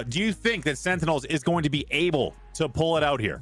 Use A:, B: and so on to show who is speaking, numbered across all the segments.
A: Do you think that Sentinels is going to be able to pull it out here?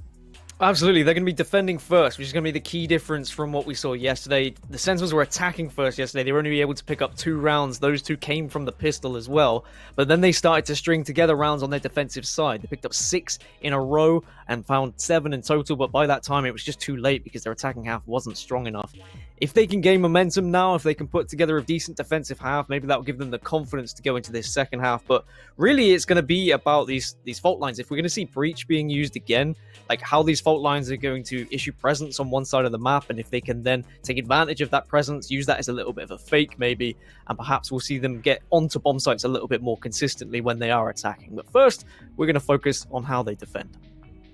B: Absolutely, they're going to be defending first, which is going to be the key difference from what we saw yesterday. The Sentinels were attacking first yesterday. They were only able to pick up 2 rounds. Those 2 came from the pistol as well. But then they started to string together rounds on their defensive side. They picked up 6 in a row and found 7 in total. But by that time, it was just too late because their attacking half wasn't strong enough. If they can gain momentum now, if they can put together a decent defensive half, maybe that will give them the confidence to go into this second half. But really, it's going to be about these fault lines. If we're going to see Breach being used again, like how these fault lines are going to issue presence on one side of the map, and if they can then take advantage of that presence, use that as a little bit of a fake maybe, and perhaps we'll see them get onto bomb sites a little bit more consistently when they are attacking. But first, we're going to focus on how they defend.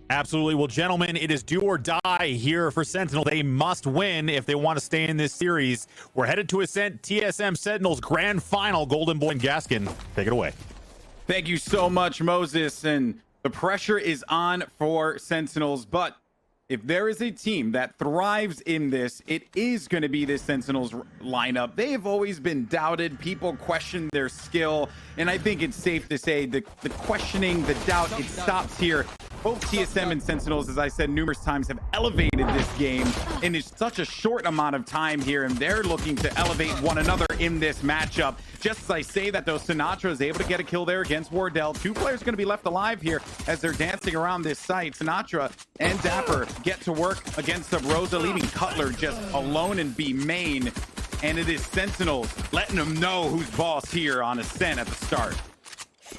A: Absolutely. Well, gentlemen, it is do or die here for Sentinel. They must win if they want to stay in this series. We're headed to a TSM Sentinels Grand Final. Golden Boy and Gaskin, take it away.
C: Thank you so much, Moses. And the pressure is on for Sentinels, but if there is a team that thrives in this, it is going to be this Sentinels lineup. They have always been doubted. People question their skill, and I think it's safe to say the questioning, the doubt, it stops here. Both TSM and Sentinels, as I said numerous times, have elevated this game in such a short amount of time here, and they're looking to elevate one another in this matchup. Just as I say that, though, sinatraa is able to get a kill there against Wardell. 2 players going to be left alive here as they're dancing around this site. sinatraa and dapr get to work against Subroza, leaving Cutler just alone in B main. And it is Sentinels letting them know who's boss here on Ascent at the start.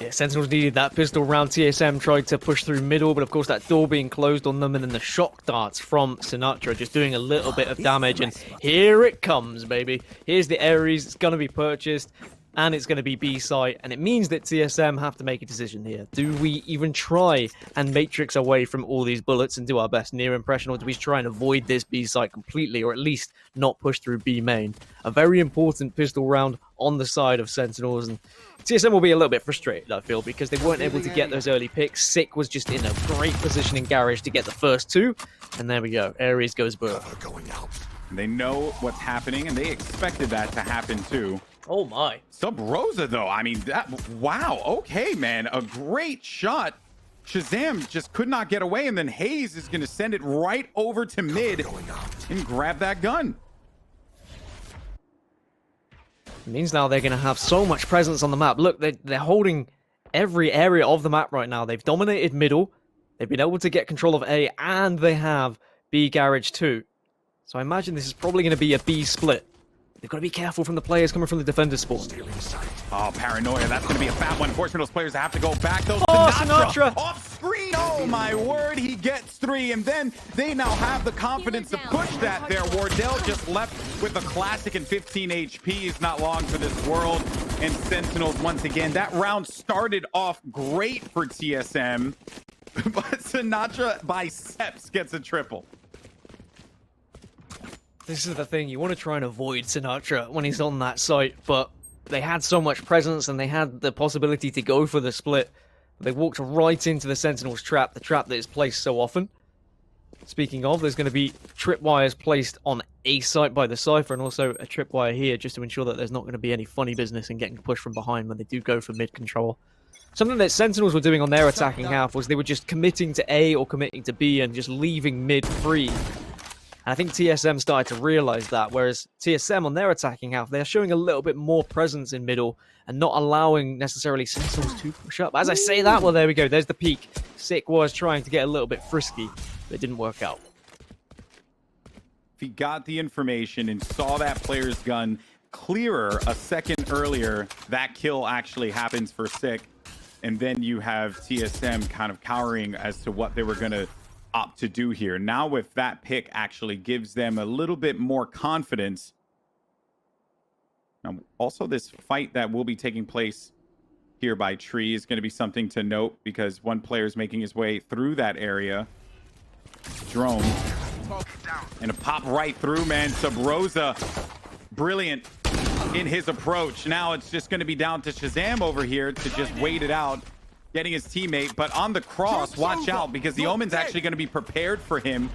B: Yeah, Sentinels needed that pistol round. TSM tried to push through middle, but of course that door being closed on them, and then the shock darts from sinatraa just doing a little bit of damage. And here it comes, baby. Here's the Ares. It's going to be purchased, and it's going to be B site, and it means that TSM have to make a decision here. Do we even try and matrix away from all these bullets and do our best near impression, or do we try and avoid this B site completely, or at least not push through B main? A very important pistol round on the side of Sentinels, and TSM will be a little bit frustrated, I feel, because they weren't able to get those early picks. Sick was just in a great position in Garage to get the first 2, and there we go. Ares goes burr.
C: They know what's happening, and they expected that to happen too.
B: Oh my.
C: Subroza, though, I mean, wow, okay, man, a great shot. ShahZaM just could not get away, and then Haze is going to send it right over to mid and grab that gun.
B: It means now they're going to have so much presence on the map. Look, they're holding every area of the map right now. They've dominated middle. They've been able to get control of A, and they have B garage too. So I imagine this is probably going to be a B split. They've got to be careful from the players coming from the defender spawn.
C: Oh, paranoia. That's going to be a fat one. Fortunately, those players have to go back. Those
B: sinatraa
C: off screen. Oh, my word. He gets 3. And then they now have the confidence to push that there. Wardell just left with a classic and 15 HP. He's not long for this world. And Sentinels, once again, that round started off great for TSM. But sinatraa by Seps gets a triple.
B: This is the thing, you want to try and avoid sinatraa when he's on that site, but they had so much presence and they had the possibility to go for the split. They walked right into the Sentinels trap, the trap that is placed so often. Speaking of, there's going to be tripwires placed on A site by the Cypher, and also a tripwire here just to ensure that there's not going to be any funny business in getting pushed from behind when they do go for mid control. Something that Sentinels were doing on their attacking half was they were just committing to A or committing to B and just leaving mid free. And I think TSM started to realize that, whereas TSM on their attacking half, they're showing a little bit more presence in middle and not allowing necessarily Sentinels to push up. As I say that, well, there we go. There's the peak. Sick was trying to get a little bit frisky, but it didn't work out.
C: If he got the information and saw that player's gun clearer a second earlier, that kill actually happens for Sick. And then you have TSM kind of cowering as to what they were going to opt to do here. Now with that pick actually gives them a little bit more confidence. Now also this fight that will be taking place here by Tree is going to be something to note because one player is making his way through that area. Drone. And a pop right through, man. Subroza, brilliant in his approach. Now it's just going to be down to ShahZaM over here to just wait it out, getting his teammate. But on the cross, watch out, because the Omen's actually going to be prepared for him.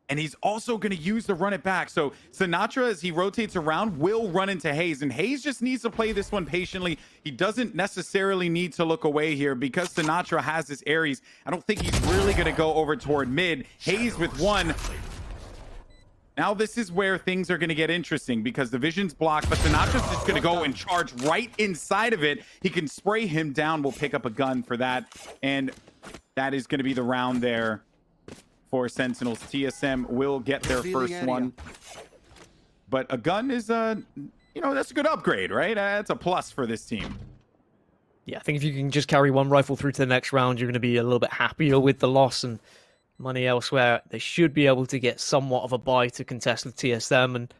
C: And he's also going to use the run it back. So Sinatraa, as he rotates around, will run into Haze. And Haze just needs to play this one patiently. He doesn't necessarily need to look away here because Sinatraa has this Ares. I don't think he's really going to go over toward mid. Haze with one. Now this is where things are going to get interesting because the vision's blocked, but Sinatra's just going to go and charge right inside of it. He can spray him down. We'll pick up a gun for that. And that is going to be the round there for Sentinels. TSM will get their first one. But a gun is that's a good upgrade, right? That's a plus for this team.
B: Yeah, I think if you can just carry one rifle through to the next round, you're going to be a little bit happier with the loss and money elsewhere. They should be able to get somewhat of a buy to contest with TSM, and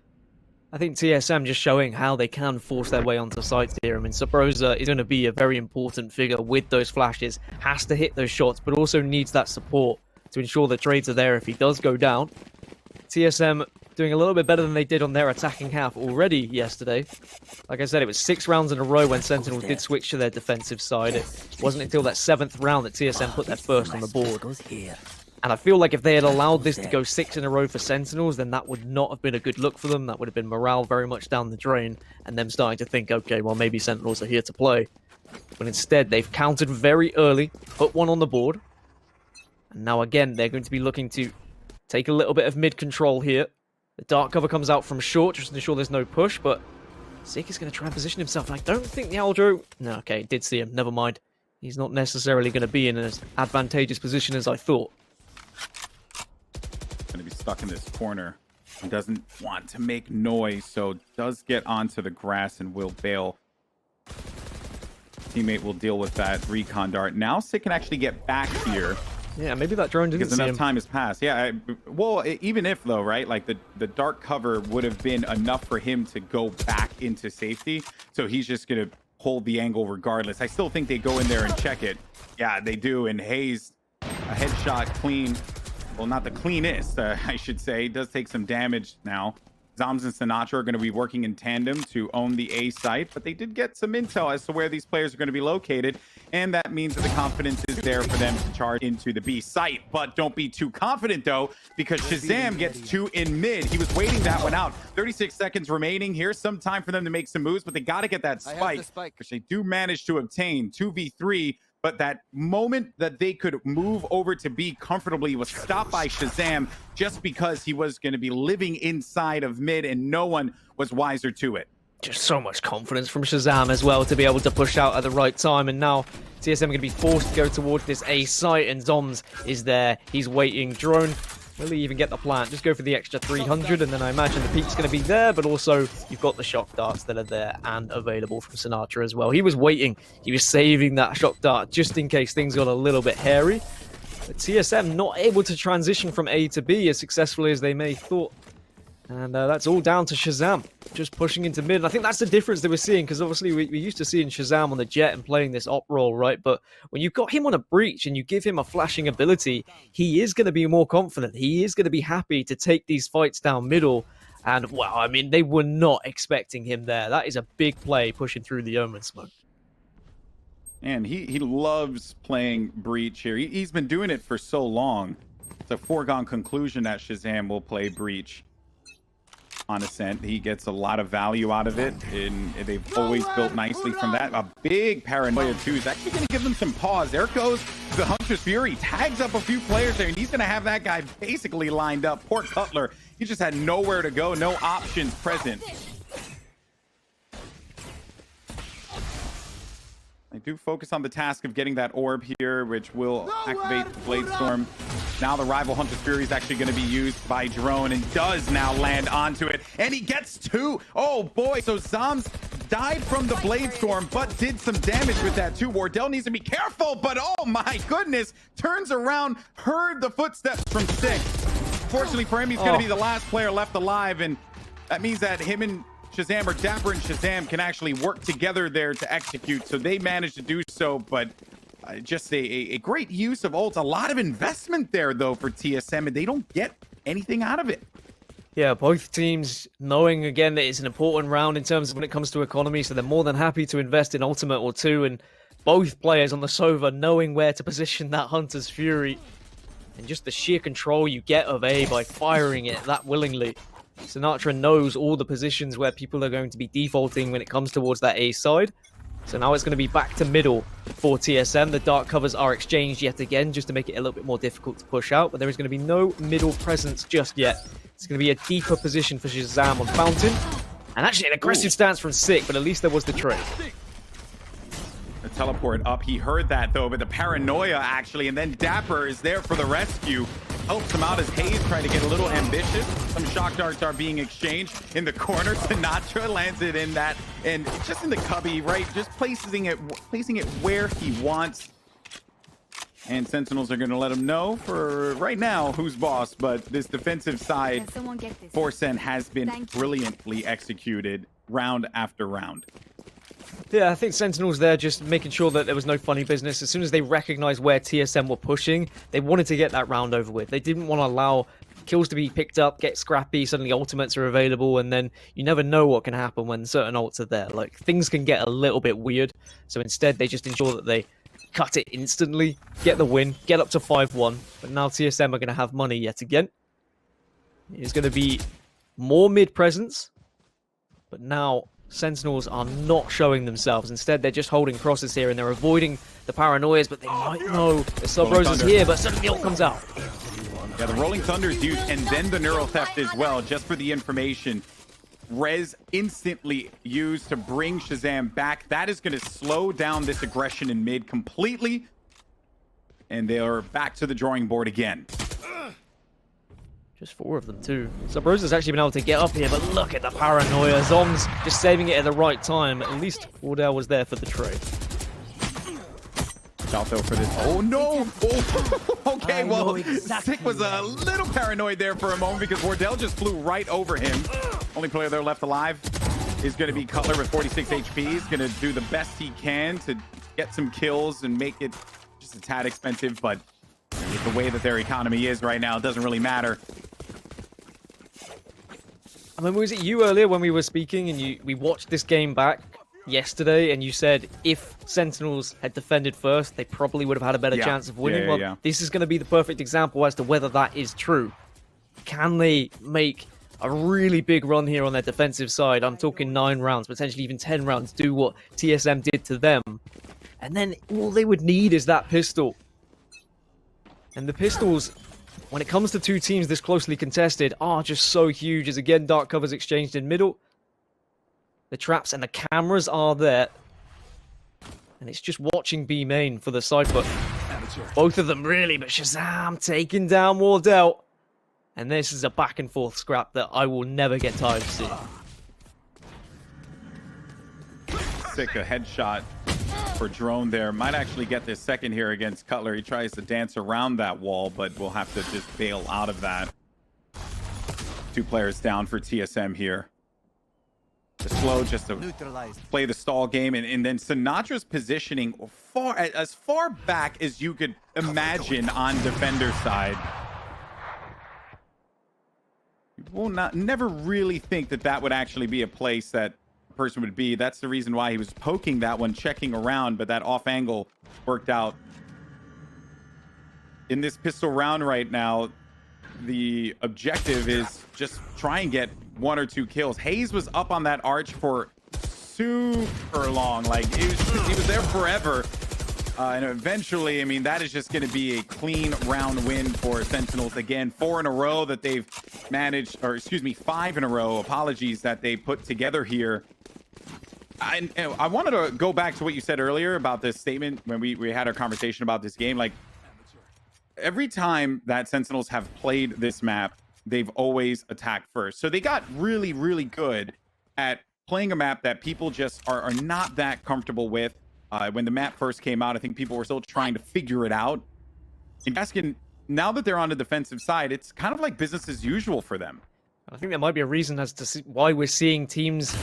B: I think TSM just showing how they can force their way onto sites here. I mean, Subroza is going to be a very important figure with those flashes, has to hit those shots, but also needs that support to ensure the trades are there if he does go down. TSM doing a little bit better than they did on their attacking half already yesterday. Like I said, it was 6 rounds in a row when Sentinels did switch to their defensive side. It wasn't until that 7th round that TSM put their first on the board. And I feel like if they had allowed this to go 6 in a row for Sentinels, then that would not have been a good look for them. That would have been morale very much down the drain, and them starting to think, okay, well, maybe Sentinels are here to play. But instead, they've countered very early, put one on the board. And now, again, they're going to be looking to take a little bit of mid-control here. The dark cover comes out from short, just to ensure there's no push, but Zeke is going to try and position himself. I don't think the Aldro... No, okay, did see him. Never mind. He's not necessarily going to be in as advantageous position as I thought.
C: Going to be stuck in this corner. He doesn't want to make noise, so does get onto the grass and will bail. Teammate will deal with that recon dart. Now Sick can actually get back here.
B: Yeah, maybe that drone didn't see
C: enough
B: him.
C: time has passed. Yeah, even if though, right? Like the dark cover would have been enough for him to go back into safety. So he's just going to hold the angle regardless. I still think they go in there and check it. Yeah, they do. And Haze, a headshot clean. Well, not the cleanest, I should say. It does take some damage now. Zombs and Sinatraa are going to be working in tandem to own the A site, but they did get some intel as to where these players are going to be located, and that means that the confidence is there for them to charge into the B site. But don't be too confident, though, because ShahZaM gets 2 in mid. He was waiting that one out. 36 seconds remaining. Here's some time for them to make some moves, but they got to get that spike, which they do manage to obtain. 2v3. But that moment that they could move over to B comfortably was stopped by ShahZaM just because he was going to be living inside of mid and no one was wiser to it.
B: Just so much confidence from ShahZaM as well to be able to push out at the right time. And now TSM are going to be forced to go towards this A site, and Zombs is there. He's waiting. Drone, will he even get the plant? Just go for the extra 300, and then I imagine the peak's going to be there, but also you've got the shock darts that are there and available from Sinatraa as well. He was waiting. He was saving that shock dart just in case things got a little bit hairy. But TSM not able to transition from A to B as successfully as they may thought. And that's all down to ShahZaM, just pushing into mid. And I think that's the difference that we're seeing, because obviously we used to seeing ShahZaM on the Jett and playing this op role, right? But when you've got him on a breach and you give him a flashing ability, he is going to be more confident. He is going to be happy to take these fights down middle. And, well, I mean, they were not expecting him there. That is a big play pushing through the Omen smoke.
C: And he loves playing breach here. He's been doing it for so long. It's a foregone conclusion that ShahZaM will play breach on Ascent. He gets a lot of value out of it, and they've always built nicely from that. A big paranoia too is actually going to give them some pause. There goes the Hunter's Fury, tags up a few players there, and he's going to have that guy basically lined up. Poor Cutler, he just had nowhere to go, no options present. I do focus on the task of getting that orb here, which will activate Blade Storm. Now the rival Hunter's Fury is actually going to be used by Drone and does now land onto it. And he gets 2. Oh boy, so Zombs died from the Blade Storm, but did some damage with that too. Wardell needs to be careful, but oh my goodness, turns around, heard the footsteps from Sick. Fortunately for him, he's going to be the last player left alive, and that means that him and ShahZaM, or dapr and ShahZaM, can actually work together there to execute. So they managed to do so, but just a great use of ults. A lot of investment there, though, for TSM, and they don't get anything out of it.
B: Yeah, both teams knowing, again, that it's an important round in terms of when it comes to economy, so they're more than happy to invest in ultimate or 2, and both players on the Sova knowing where to position that Hunter's Fury. And just the sheer control you get of A by firing it that willingly. sinatraa knows all the positions where people are going to be defaulting when it comes towards that A side. So now it's going to be back to middle for TSM. The dark covers are exchanged yet again just to make it a little bit more difficult to push out. But there is going to be no middle presence just yet. It's going to be a deeper position for ShahZaM on Fountain. And actually an aggressive stance from Sick, but at least there was the trade.
C: The teleport up. He heard that though, but the paranoia actually, and then dapr is there for the rescue. Helps him out as hazed trying to get a little ambitious. Some shock darts are being exchanged in the corner. sinatraa lands it in that, and just in the cubby, right? Just placing it where he wants. And Sentinels are going to let him know for right now who's boss, but this defensive side for Sen has been brilliantly executed round after round.
B: Yeah, I think Sentinels there just making sure that there was no funny business. As soon as they recognized where TSM were pushing, they wanted to get that round over with. They didn't want to allow kills to be picked up, get scrappy, suddenly ultimates are available, and then you never know what can happen when certain ults are there. Like, things can get a little bit weird. So instead, they just ensure that they cut it instantly, get the win, get up to 5-1. But now TSM are going to have money yet again. It's going to be more mid-presence, but now Sentinels are not showing themselves. Instead, they're just holding crosses here, and they're avoiding the paranoias, but they might know the Subroza's here, but suddenly the ult comes out.
C: Yeah, the Rolling Thunder is used, and then the Neural Theft as well, just for the information. Raze instantly used to bring ShahZaM back. That is going to slow down this aggression in mid completely. And they are back to the drawing board again.
B: Just 4 of them too. Subroza's actually been able to get up here, but look at the paranoia. Zombs just saving it at the right time. At least Wardell was there for the trade.
C: Out though for this. Oh no! Oh. Okay, well, Sick was a little paranoid there for a moment because Wardell just flew right over him. Only player there left alive is going to be Cutler with 46 HP. He's going to do the best he can to get some kills and make it just a tad expensive, but with the way that their economy is right now, it doesn't really matter.
B: I mean, was it you earlier when we were speaking and we watched this game back yesterday and you said if Sentinels had defended first, they probably would have had a better chance of winning? Well, this is going to be the perfect example as to whether that is true. Can they make a really big run here on their defensive side? I'm talking 9 rounds, potentially even 10 rounds, do what TSM did to them. And then all they would need is that pistol. And the pistols, when it comes to 2 teams this closely contested, are just so huge. As again, dark covers exchanged in middle. The traps and the cameras are there. And it's just watching B main for the Cypher. Both of them really, but ShahZaM taking down Wardell. And this is a back and forth scrap that I will never get tired of seeing.
C: Sick, a headshot for Drone there. Might actually get this second here against Cutler. He tries to dance around that wall, but we'll have to just bail out of that. 2 players down for TSM here. The slow just to play the stall game, and then sinatra's positioning as far back as you could imagine on defender side. You will never really think that that would actually be a place that a person would be. That's the reason why he was poking that one, checking around, but that off angle worked out. In this pistol round right now, the objective is just try and get 1 or 2 kills. Hayes was up on that arch for super long. Like, he was there forever. And eventually, I mean, that is just going to be a clean round win for Sentinels. Again, 4 in a row that they've managed, or excuse me, 5 in a row, apologies, that they put together here. I wanted to go back to what you said earlier about this statement when we had our conversation about this game. Like, every time that Sentinels have played this map, they've always attacked first. So they got really, really good at playing a map that people just are not that comfortable with. When the map first came out, I think people were still trying to figure it out. And Gaskin, now that they're on the defensive side, it's kind of like business as usual for them.
B: I think there might be a reason as to why we're seeing teams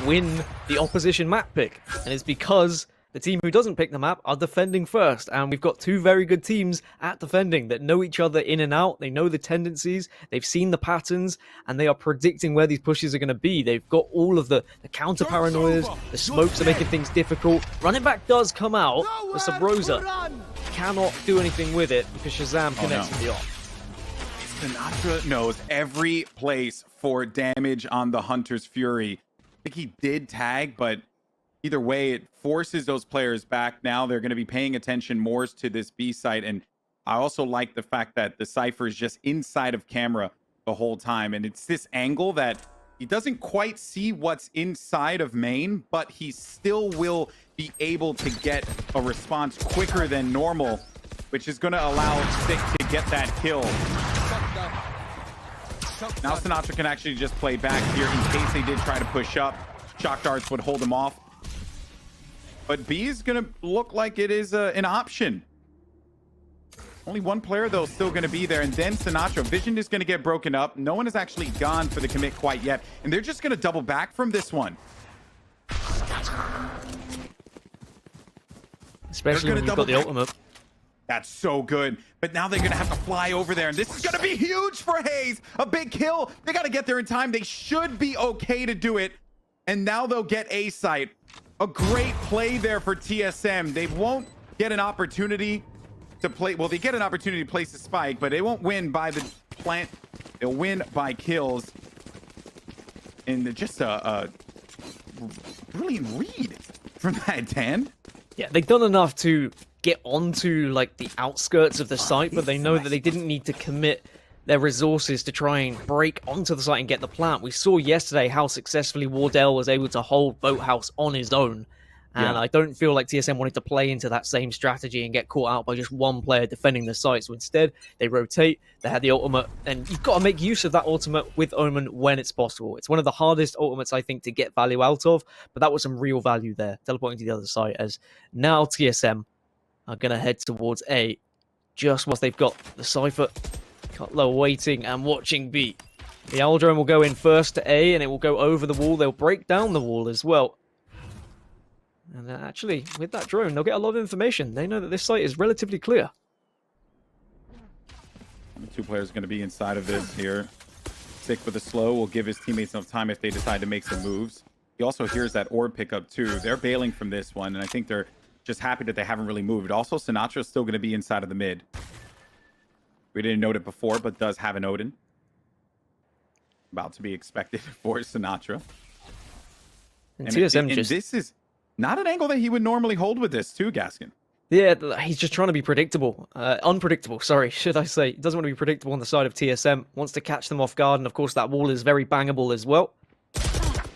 B: win the opposition map pick. And it's because the team who doesn't pick the map are defending first. And we've got 2 very good teams at defending that know each other in and out. They know the tendencies. They've seen the patterns. And they are predicting where these pushes are going to be. They've got all of the counter paranoias. The smokes are making things difficult. Running back does come out. But Subroza cannot do anything with it because ShahZaM connects to the op.
C: Sinatraa knows every place for damage on the Hunter's Fury. I think he did tag, but either way, it forces those players back. Now they're going to be paying attention more to this B site. And I also like the fact that the Cypher is just inside of camera the whole time. And it's this angle that he doesn't quite see what's inside of main, but he still will be able to get a response quicker than normal, which is going to allow Sick to get that kill. Now sinatraa can actually just play back here in case they did try to push up. Shock darts would hold him off. But B is going to look like it is an option. Only one player, though, still going to be there. And then sinatraa. Vision is going to get broken up. No one has actually gone for the commit quite yet. And they're just going to double back from this one.
B: Especially when you've got the ultimate.
C: That's so good. But now they're going to have to fly over there. And this is going to be huge for hazed. A big kill. They got to get there in time. They should be okay to do it. And now they'll get A site. A great play there for TSM. They won't get an opportunity to play. Well, they get an opportunity to place the spike, but they won't win by the plant. They'll win by kills. And just a brilliant read from that Dan.
B: Yeah, they've done enough to get onto like the outskirts of the site, but they know that they didn't need to commit their resources to try and break onto the site and get the plant. We saw yesterday how successfully Wardell was able to hold Boathouse on his own. And I don't feel like TSM wanted to play into that same strategy and get caught out by just one player defending the site. So instead, they rotate, they had the ultimate, and you've got to make use of that ultimate with Omen when it's possible. It's one of the hardest ultimates, I think, to get value out of, but that was some real value there, teleporting to the other side, as now TSM are going to head towards A, just whilst they've got the Cypher Cutler waiting and watching B. The Owl Drone will go in first to A, and it will go over the wall. They'll break down the wall as well. And actually, with that drone, they'll get a lot of information. They know that this site is relatively clear.
C: The two players are going to be inside of this here. Sick with the slow will give his teammates enough time if they decide to make some moves. He also hears that orb pickup too. They're bailing from this one, and I think they're just happy that they haven't really moved. Also, sinatraa is still going to be inside of the mid. We didn't note it before, but does have an Odin. About to be expected for sinatraa.
B: And TSM just...
C: this is not an angle that he would normally hold with this too, Gaskin.
B: Yeah, he's just trying to be predictable. Unpredictable, sorry, should I say. He doesn't want to be predictable on the side of TSM. Wants to catch them off guard, and of course that wall is very bangable as well.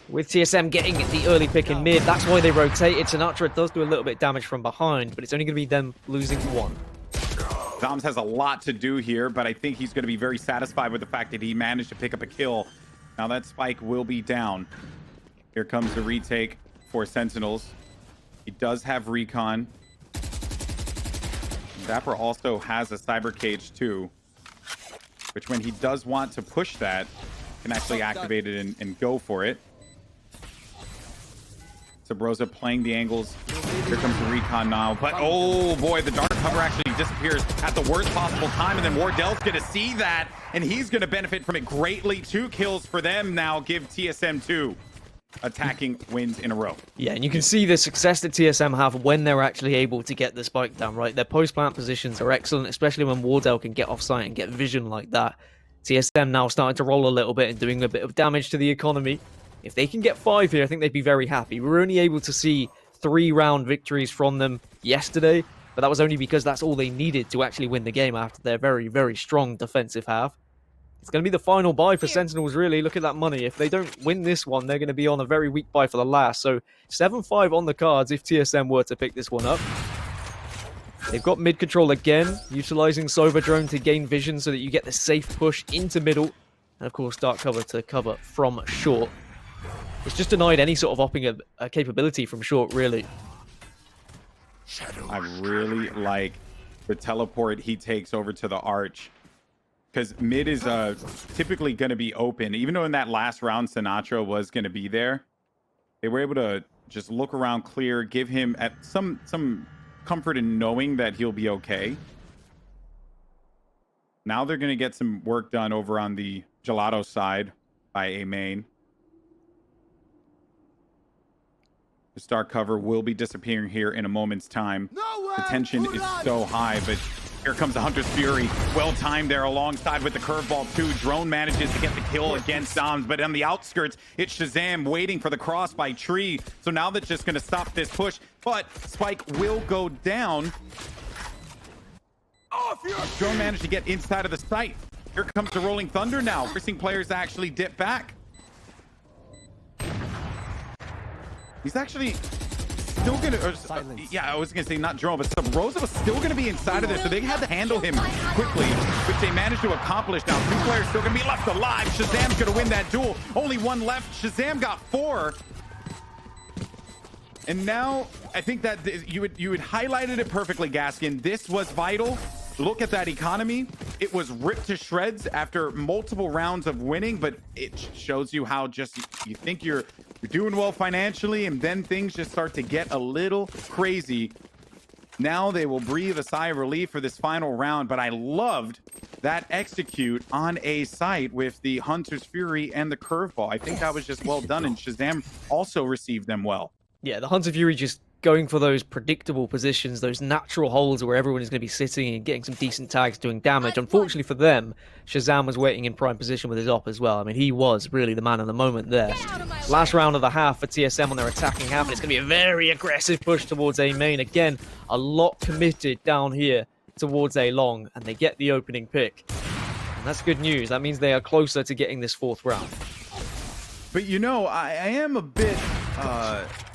B: With TSM getting the early pick in mid, that's why they rotated. sinatraa does do a little bit of damage from behind, but it's only going to be them losing one.
C: zombs has a lot to do here, but I think he's going to be very satisfied with the fact that he managed to pick up a kill. Now that spike will be down. Here comes the retake for Sentinels. He does have recon. dapr also has a cyber cage too, which when he does want to push that, can actually activate it and go for it. Subroza playing the angles. Here comes the recon now, but oh boy, the dark cover actually disappears at the worst possible time, and then Wardell's gonna see that, and he's gonna benefit from it greatly. 2 kills for them now give TSM 2 attacking wins in a row.
B: Yeah, and you can see the success that TSM have when they're actually able to get the spike down, right? Their post-plant positions are excellent, especially when Wardell can get off-site and get vision like that. TSM now starting to roll a little bit and doing a bit of damage to the economy. If they can get 5 here, I think they'd be very happy. We were only able to see 3-round victories from them yesterday, but that was only because that's all they needed to actually win the game after their very, very strong defensive half. It's going to be the final buy for Sentinels, really. Look at that money. If they don't win this one, they're going to be on a very weak buy for the last. So 7-5 on the cards if TSM were to pick this one up. They've got mid control again, utilizing Sova drone to gain vision so that you get the safe push into middle. And of course, dark cover to cover from short. It's just denied any sort of opping a capability from short, really.
C: I really like the teleport he takes over to the arch. Because mid is typically going to be open. Even though in that last round, sinatraa was going to be there, they were able to just look around clear, give him some comfort in knowing that he'll be okay. Now they're going to get some work done over on the gelato side by a main. The star cover will be disappearing here in a moment's time. The tension is so high, but here comes the Hunter's Fury. Well timed there alongside with the curveball too. Drone manages to get the kill against zombs, but on the outskirts, it's ShahZaM waiting for the cross by Tree. So now that's just going to stop this push, but Spike will go down. Drone managed to get inside of the site. Here comes the Rolling Thunder now, forcing players to actually dip back. He's actually still gonna, yeah, I was gonna say not drone, but Subroza was still gonna be inside of this, so they had to handle him quickly, which they managed to accomplish. Now 2 players still gonna be left alive. ShahZaM's gonna win that duel. Only 1 left. ShahZaM got 4. And now I think that you had highlighted it perfectly, Gaskin. This was vital. Look at that economy. It was ripped to shreds after multiple rounds of winning, but it shows you how just you think you're doing well financially, and then things just start to get a little crazy. Now they will breathe a sigh of relief for this final round, but I loved that execute on a site with the Hunter's Fury and the curveball. I think that was just well done, and ShahZaM also received them well.
B: Yeah, the Hunter Fury just going for those predictable positions, those natural holes where everyone is going to be sitting and getting some decent tags doing damage. Unfortunately for them, ShahZaM was waiting in prime position with his op as well. I mean, he was really the man of the moment there. Last round of the half for TSM on their attacking half, and it's going to be a very aggressive push towards A main. Again, a lot committed down here towards A long, and they get the opening pick. And that's good news. That means they are closer to getting this 4th round.
C: But you know, I am a bit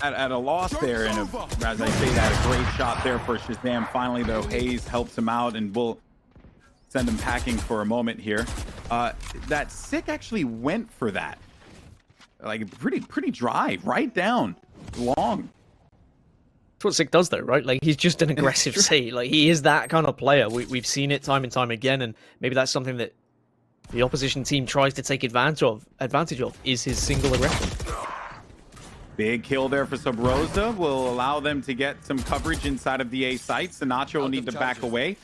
C: at a loss there, and as I say that, a great shot there for ShahZaM. Finally, though, Haze helps him out, and we'll send him packing for a moment here. That Sick actually went for that, like pretty dry, right down, long.
B: That's what Sick does, though, right? Like, he's just an aggressive C. Like, he is that kind of player. We've seen it time and time again, and maybe that's something that the opposition team tries to take advantage of, is his single aggression.
C: Big kill there for Subroza will allow them to get some coverage inside of the A site. sinatraa will need to back away.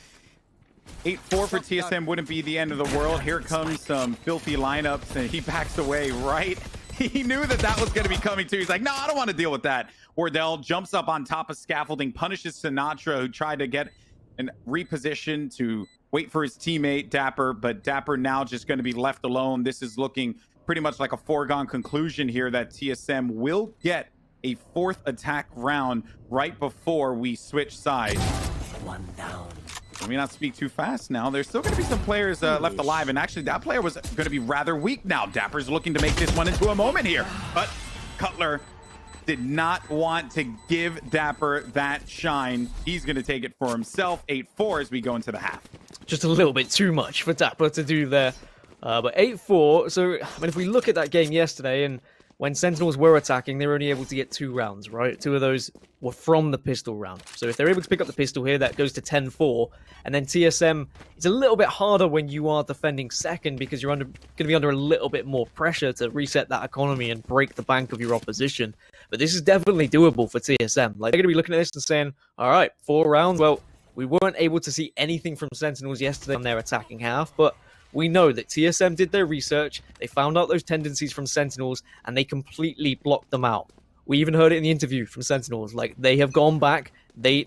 C: 8-4 for TSM wouldn't be the end of the world. Here comes some filthy lineups, and he backs away right. He knew that was going to be coming too. He's like, no, I don't want to deal with that. Wardell jumps up on top of scaffolding, punishes sinatraa, who tried to get and reposition to wait for his teammate dapr, but dapr now just going to be left alone. This is looking pretty much like a foregone conclusion here that TSM will get a 4th attack round right before we switch sides.
D: 1 down.
C: Let me not speak too fast now. There's still going to be some players left alive, and actually that player was going to be rather weak now. Dapr's looking to make this one into a moment here, but Cutler did not want to give dapr that shine. He's going to take it for himself. 8-4 as we go into the half.
B: Just a little bit too much for dapr to do there. But 8-4, so I mean, if we look at that game yesterday, and when Sentinels were attacking, they were only able to get 2 rounds, right? 2 of those were from the pistol round. So if they're able to pick up the pistol here, that goes to 10-4. And then TSM, it's a little bit harder when you are defending second, because you're going to be under a little bit more pressure to reset that economy and break the bank of your opposition. But this is definitely doable for TSM. Like, they're going to be looking at this and saying, all right, 4 rounds. Well, we weren't able to see anything from Sentinels yesterday on their attacking half, but we know that TSM did their research, they found out those tendencies from Sentinels, and they completely blocked them out. We even heard it in the interview from Sentinels. Like, they have gone back, they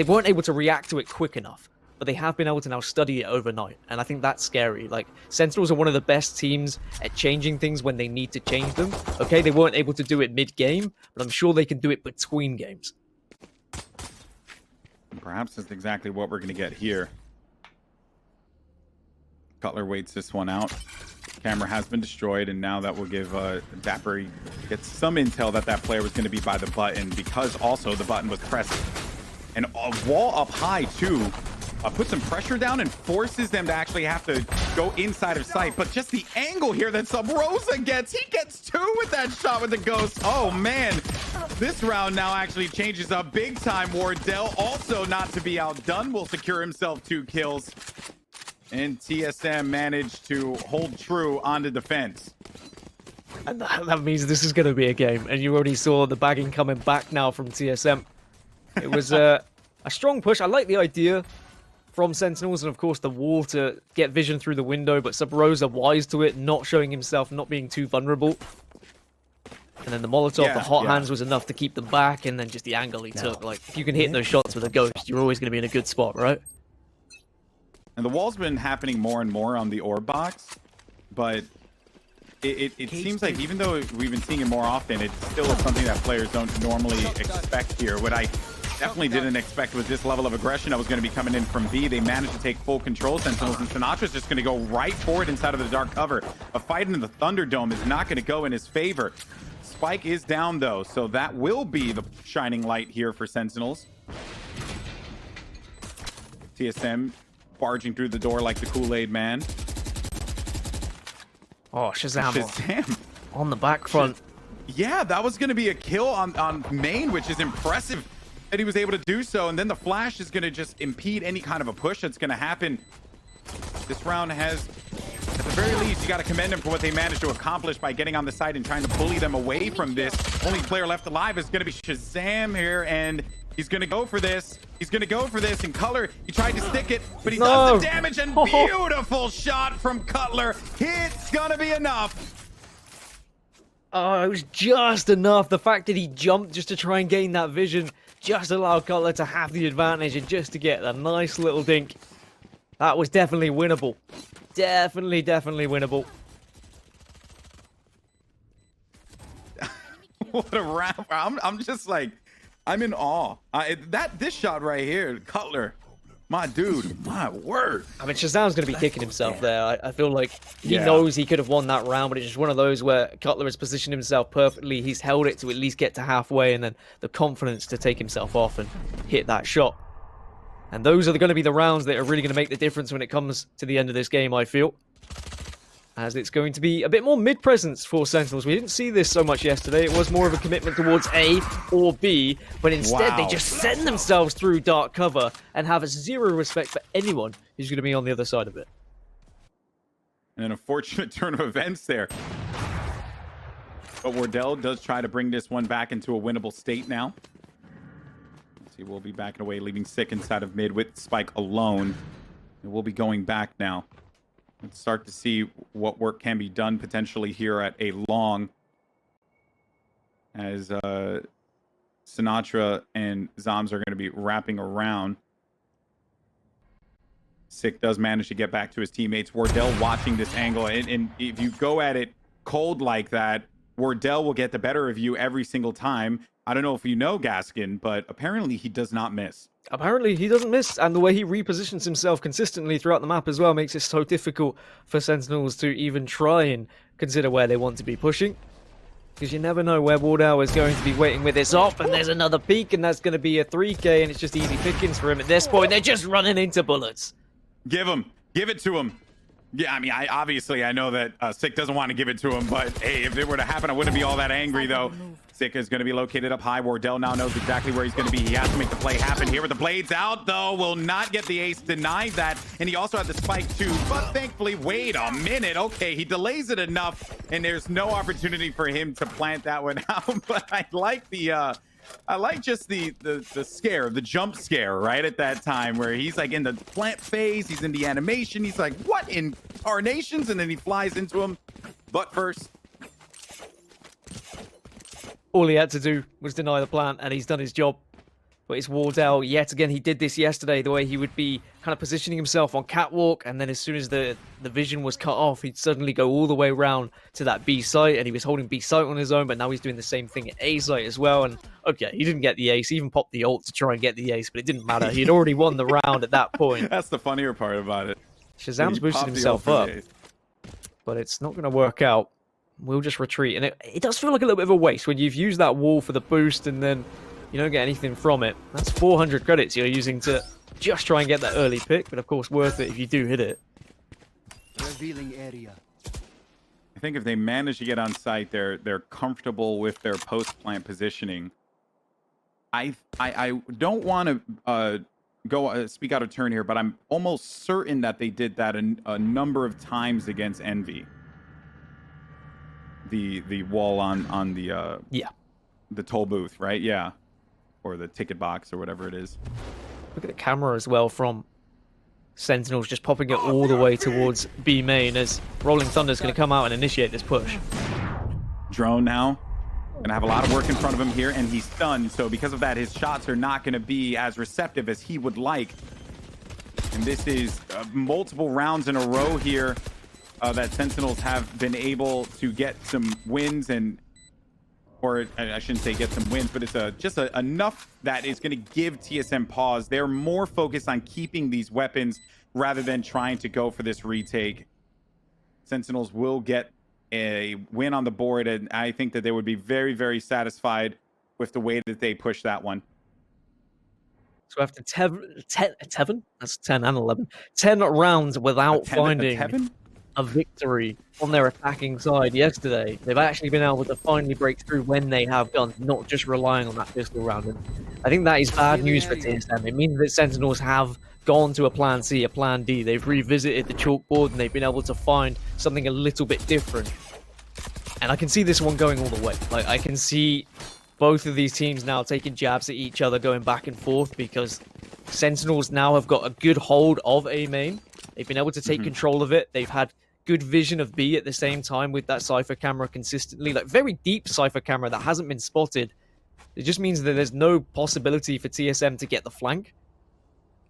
B: weren't able to react to it quick enough, but they have been able to now study it overnight, and I think that's scary. Like, Sentinels are one of the best teams at changing things when they need to change them. Okay, they weren't able to do it mid-game, but I'm sure they can do it between games.
C: Perhaps that's exactly what we're going to get here. Cutler waits this one out. Camera has been destroyed, and now that will give dapr get some intel that that player was going to be by the button, because also the button was pressed. And a wall up high too puts some pressure down and forces them to actually have to go inside of sight. But just the angle here that Subroza gets, he gets 2 with that shot with the ghost. Oh man, this round now actually changes up big time. Wardell, also not to be outdone, will secure himself 2 kills. And TSM managed to hold true on the defense.
B: And that means this is going to be a game. And you already saw the bagging coming back now from TSM. It was a strong push. I like the idea from Sentinels, and of course the wall to get vision through the window, but Subroza wise to it, not showing himself, not being too vulnerable. And then the Molotov,
C: Yeah,
B: the hot
C: yeah.
B: hands was enough to keep them back, and then just the angle he took. Like, if you can hit those shots with a Ghost, you're always going to be in a good spot, right?
C: And the wall's been happening more and more on the orb box, but it seems like even though we've been seeing it more often, it still is something that players don't normally expect here. What I definitely didn't expect was this level of aggression that was going to be coming in from B. They managed to take full control. Sentinels and Sinatra's just going to go right for it inside of the dark cover. A fight in the Thunderdome is not going to go in his favor. Spike is down though, so that will be the shining light here for Sentinels. TSM barging through the door like the Kool-Aid man.
B: Oh, ShahZaM
C: ShahZaM.
B: on the back front.
C: Yeah, that was going to be a kill on main, which is impressive that he was able to do so. And then the flash is going to just impede any kind of a push that's going to happen. This round has, at the very least, you got to commend him for what they managed to accomplish by getting on the side and trying to bully them away from this. Only player left alive is going to be ShahZaM here, and he's going to go for this. He's going to go for this in Cutler. He tried to stick it, but he does the damage, and beautiful shot from Cutler. It's going to be enough.
B: Oh, it was just enough. The fact that he jumped just to try and gain that vision just allowed Cutler to have the advantage and just to get a nice little dink. That was definitely winnable. Definitely winnable.
C: What a round. I'm just like, I'm in awe. This shot right here, Cutler, my dude, my word.
B: I mean, ShahZaM's going to be kicking himself there. I feel like he knows he could have won that round, but it's just one of those where Cutler has positioned himself perfectly. He's held it to at least get to halfway, and then the confidence to take himself off and hit that shot. And those are going to be the rounds that are really going to make the difference when it comes to the end of this game, I feel. As it's going to be a bit more mid-presence for Sentinels. We didn't see this so much yesterday. It was more of a commitment towards A or B, but instead they just send themselves through dark cover and have zero respect for anyone who's going to be on the other side of it.
C: And an unfortunate turn of events there. But Wardell does try to bring this one back into a winnable state now. He will be backing away, leaving Sick inside of mid with Spike alone. And we'll be going back now. Let's start to see what work can be done potentially here at a long. As sinatraa and zombs are going to be wrapping around. Sick does manage to get back to his teammates. Wardell watching this angle. And if you go at it cold like that, Wardell will get the better of you every single time. I don't know if you know Gaskin, but apparently he does not miss.
B: Apparently he doesn't miss, and the way he repositions himself consistently throughout the map as well makes it so difficult for Sentinels to even try and consider where they want to be pushing. Because you never know where Wardell is going to be waiting with this off, and there's another peek, and that's going to be a 3K, and it's just easy pickings for him at this point. They're just running into bullets.
C: Give it to him. Yeah, I mean, I know that Sick doesn't want to give it to him, but hey, if it were to happen, I wouldn't be all that angry, though. Sick is going to be located up high. Wardell now knows exactly where he's going to be. He has to make the play happen here with the blades out, though. Will not get the ace, denied that. And he also had the spike, too. But thankfully, wait a minute. Okay, he delays it enough, and there's no opportunity for him to plant that one out. But I like just the scare, the jump scare, right at that time where he's like in the plant phase, he's in the animation, he's like, what in carnations? And then he flies into him. But first,
B: All he had to do was deny the plant, and he's done his job. But it's Wardell, yet again, he did this yesterday, the way he would be kind of positioning himself on catwalk, and then as soon as the vision was cut off, he'd suddenly go all the way around to that B site, and he was holding B site on his own, but now he's doing the same thing at A site as well, and okay, he didn't get the ace, he even popped the ult to try and get the ace, but it didn't matter, he'd already won the round at that point.
C: That's the funnier part about it.
B: ShahZaM's boosted himself up, but it's not going to work out. We'll just retreat, and it does feel like a little bit of a waste when you've used that wall for the boost, and then you don't get anything from it. That's 400 credits you're using to just try and get that early pick, but of course worth it if you do hit it.
D: Revealing area.
C: I think if they manage to get on site, they're comfortable with their post plant positioning. I don't want to speak out of turn here, but I'm almost certain that they did that a number of times against Envy. The wall on the toll booth, right? Yeah. Or the ticket box or whatever it is.
B: Look at the camera as well from Sentinels, just popping it all the way towards B main as Rolling Thunder's going to come out and initiate this push.
C: Drone now. Gonna have a lot of work in front of him here, and he's stunned. So because of that, his shots are not gonna be as receptive as he would like. And this is multiple rounds in a row here that Sentinels have been able to get some wins, or I shouldn't say get some wins, but it's just enough that is going to give TSM pause. They're more focused on keeping these weapons rather than trying to go for this retake. Sentinels will get a win on the board, and I think that they would be very, very satisfied with the way that they push that one.
B: So after 10, that's 10 and 11, 10 rounds without finding a victory on their attacking side yesterday, they've actually been able to finally break through when they have guns, not just relying on that pistol round. And I think that is bad news for TSM. It means that Sentinels have gone to a plan C, a plan D. They've revisited the chalkboard and they've been able to find something a little bit different. And I can see this one going all the way. Like, I can see both of these teams now taking jabs at each other, going back and forth, because Sentinels now have got a good hold of A main. They've been able to take control of it. They've had good vision of B at the same time with that Cypher camera consistently. Like, very deep Cypher camera that hasn't been spotted. It just means that there's no possibility for TSM to get the flank.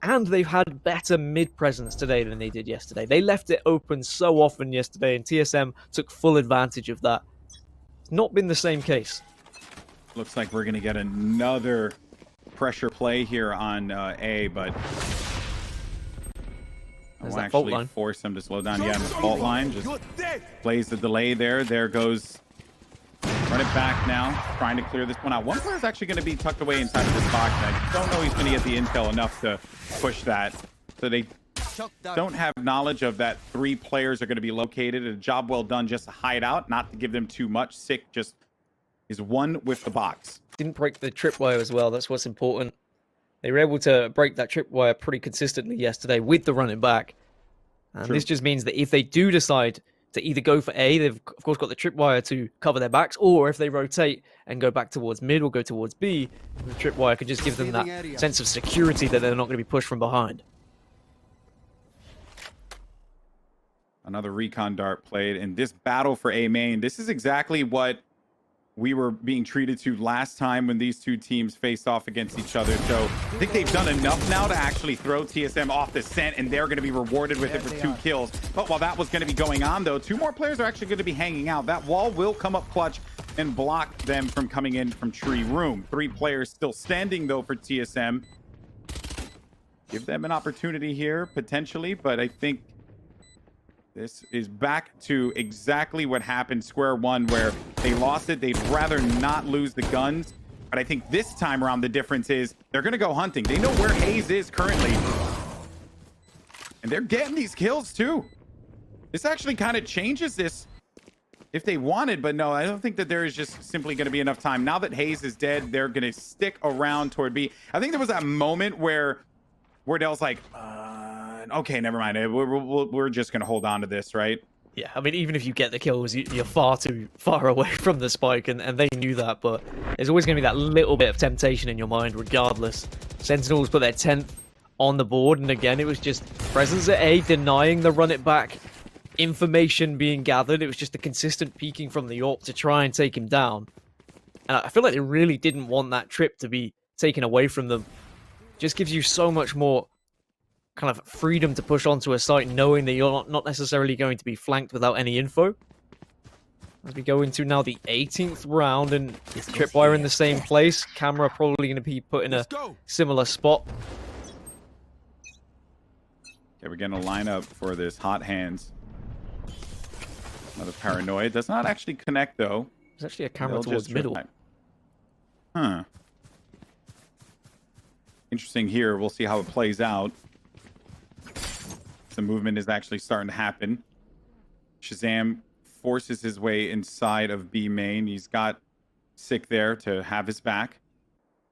B: And they've had better mid presence today than they did yesterday. They left it open so often yesterday, and TSM took full advantage of that. It's not been the same case.
C: Looks like we're going to get another pressure play here on A, but I'll actually force him to slow down. Yeah, in the fault line just plays the delay there. There goes. Run it back now, trying to clear this one out. One player is actually going to be tucked away inside of this box. And I don't know he's going to get the intel enough to push that. So they don't have knowledge of that 3 players are going to be located. A job well done just to hide out, not to give them too much. Sick just is one with the box.
B: Didn't break the tripwire as well. That's what's important. They were able to break that tripwire pretty consistently yesterday with the running back. And this just means that if they do decide to either go for A, they've of course got the tripwire to cover their backs, or if they rotate and go back towards mid or go towards B, the tripwire could just give them that sense of security that they're not going to be pushed from behind.
C: Another recon dart played, and this battle for A main, this is exactly what we were being treated to last time when these two teams faced off against each other. So I think they've done enough now to actually throw TSM off the scent, and they're going to be rewarded with it for 2 kills. But while that was going to be going on, though, 2 more players are actually going to be hanging out. That wall will come up clutch and block them from coming in from tree room. 3 players still standing, though, for TSM. Give them an opportunity here, potentially, but I think this is back to exactly what happened square one, where they lost it. They'd rather not lose the guns. But I think this time around, the difference is they're going to go hunting. They know where Hayes is currently. And they're getting these kills, too. This actually kind of changes this if they wanted. But no, I don't think that there is just simply going to be enough time. Now that Hayes is dead, they're going to stick around toward B. I think there was that moment where Wardell's like, okay, never mind. We're just going to hold on to this, right?
B: Yeah, I mean, even if you get the kills, you're far too far away from the spike, and they knew that, but there's always going to be that little bit of temptation in your mind regardless. Sentinels put their 10th on the board, and again, it was just presence at A, denying the run it back, information being gathered. It was just a consistent peeking from the AWP to try and take him down. And I feel like they really didn't want that trip to be taken away from them. Just gives you so much more kind of freedom to push onto a site, knowing that you're not necessarily going to be flanked without any info. As we go into now the 18th round, and tripwire in the same place. Camera probably going to be put in a similar spot.
C: Okay, we're getting a lineup for this hot hands. Another paranoid. Does not actually connect, though.
B: There's actually a camera towards middle.
C: Huh. Interesting here. We'll see how it plays out. Some movement is actually starting to happen. ShahZaM forces his way inside of B main. He's got Sick there to have his back.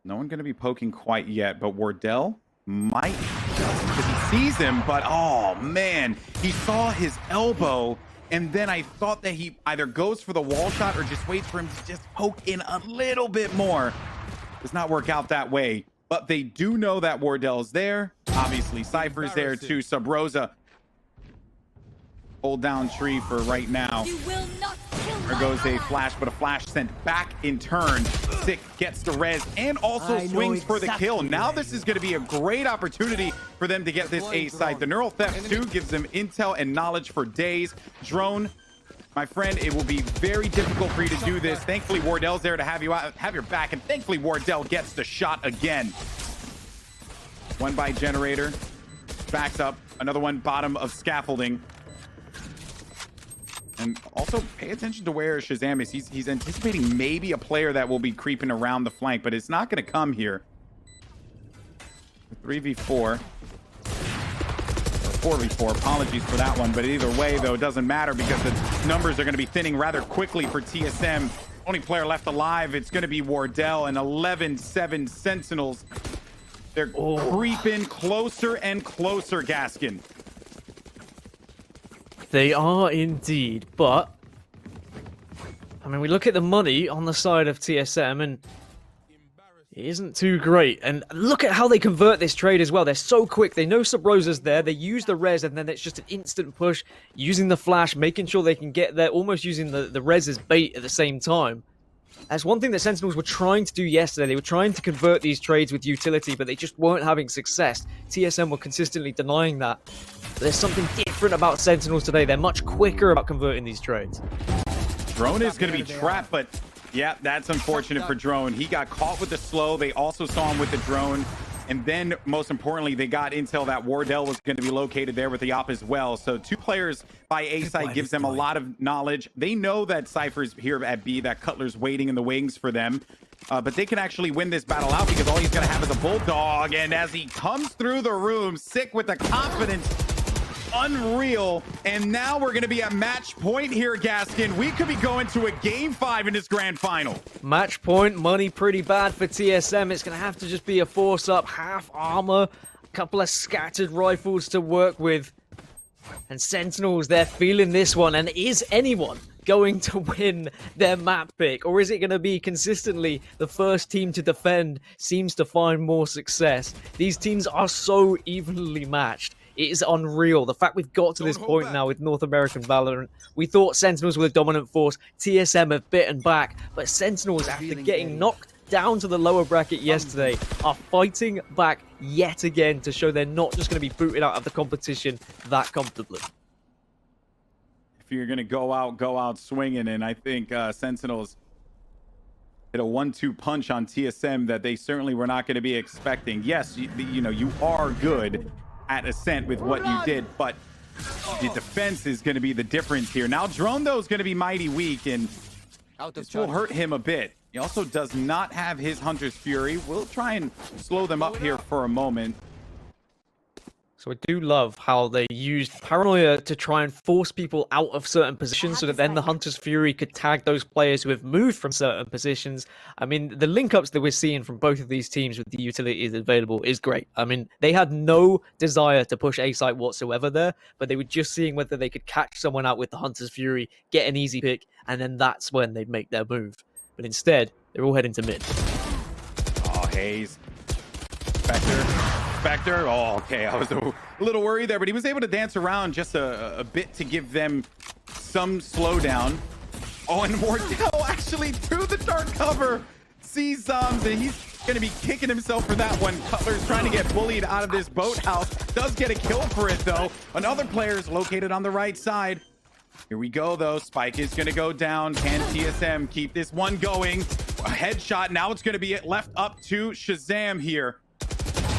C: No one going to be poking quite yet, but Wardell might, because he sees him, but oh man, he saw his elbow, and then I thought that he either goes for the wall shot or just waits for him to just poke in a little bit more. Does not work out that way. But they do know that Wardell's there. Obviously, Cypher's there too. Subroza. Hold down tree for right now.
E: You will not kill me.
C: There goes a flash, but a flash sent back in turn. Sick gets the res and also swings for the kill. Now this is going to be a great opportunity for them to get this A site. The neural theft too gives them intel and knowledge for days. Drone, my friend, it will be very difficult for you to do this. Thankfully, Wardell's there to have you out, have your back, and thankfully Wardell gets the shot again. One by generator, backs up. Another one bottom of scaffolding. And also pay attention to where ShahZaM is. He's anticipating maybe a player that will be creeping around the flank, but it's not going to come here. 3v4. Or 4v4. Apologies for that one. But either way, though, it doesn't matter because the numbers are going to be thinning rather quickly for TSM. Only player left alive, it's going to be Wardell, and 11-7 Sentinels. They're creeping closer and closer, Gaskin.
B: They are indeed, but I mean, we look at the money on the side of TSM and it isn't too great. And look at how they convert this trade as well. They're so quick. They know Subroza's there. They use the res and then it's just an instant push, using the flash, making sure they can get there, almost using the res as bait at the same time. That's one thing that Sentinels were trying to do yesterday. They were trying to convert these trades with utility, but they just weren't having success. TSM were consistently denying that. But there's something different about Sentinels today. They're much quicker about converting these trades.
C: Drone is going to be trapped, but yeah, that's unfortunate for Drone. He got caught with the slow. They also saw him with the drone. And then, most importantly, they got intel that Wardell was going to be located there with the op as well. So 2 players by A site gives them a lot of knowledge. They know that Cypher's here at B, that Cutler's waiting in the wings for them. But they can actually win this battle out because all he's going to have is a bulldog. And as he comes through the room, Sick with the confidence, unreal. And now we're going to be at match point here, Gaskin. We could be going to a game 5 in this grand final.
B: Match point, money pretty bad for TSM. It's going to have to just be a force up, half armor, a couple of scattered rifles to work with. And Sentinels, they're feeling this one. And is anyone going to win their map pick? Or is it going to be consistently the first team to defend seems to find more success? These teams are so evenly matched. It is unreal. The fact we've got to this point now with North American Valorant. We thought Sentinels were the dominant force. TSM have bitten back. But Sentinels, after getting knocked down to the lower bracket yesterday, are fighting back yet again to show they're not just going to be booted out of the competition that comfortably.
C: If you're going to go out swinging. And I think Sentinels hit a 1-2 punch on TSM that they certainly were not going to be expecting. Yes, you know, you are good at Ascent with what you did, but the defense is going to be the difference here. Now Drone, though, is going to be mighty weak, and this will hurt him a bit. He also does not have his Hunter's Fury. We'll try and slow them up here for a moment.
B: So I do love how they used Paranoia to try and force people out of certain positions so that then the Hunter's Fury could tag those players who have moved from certain positions. I mean, the link-ups that we're seeing from both of these teams with the utilities available is great. I mean, they had no desire to push A-site whatsoever there, but they were just seeing whether they could catch someone out with the Hunter's Fury, get an easy pick, and then that's when they'd make their move. But instead, they're all heading to mid.
C: Oh, Haze. Spectre. Oh, okay. I was a little worried there, but he was able to dance around just a bit to give them some slowdown. Oh, and Wardell actually through the dark cover sees zombs, and he's going to be kicking himself for that one. Cutler's trying to get bullied out of this boathouse. Does get a kill for it, though. Another player is located on the right side. Here we go, though. Spike is going to go down. Can TSM keep this one going? A headshot. Now it's going to be left up to ShahZaM here.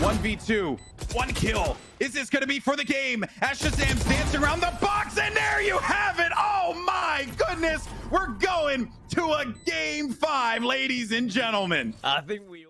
C: 1v2, 1 kill. Is this going to be for the game? As ShahZaM's dancing around the box, and there you have it. Oh my goodness. We're going to a game 5, ladies and gentlemen.
B: I think we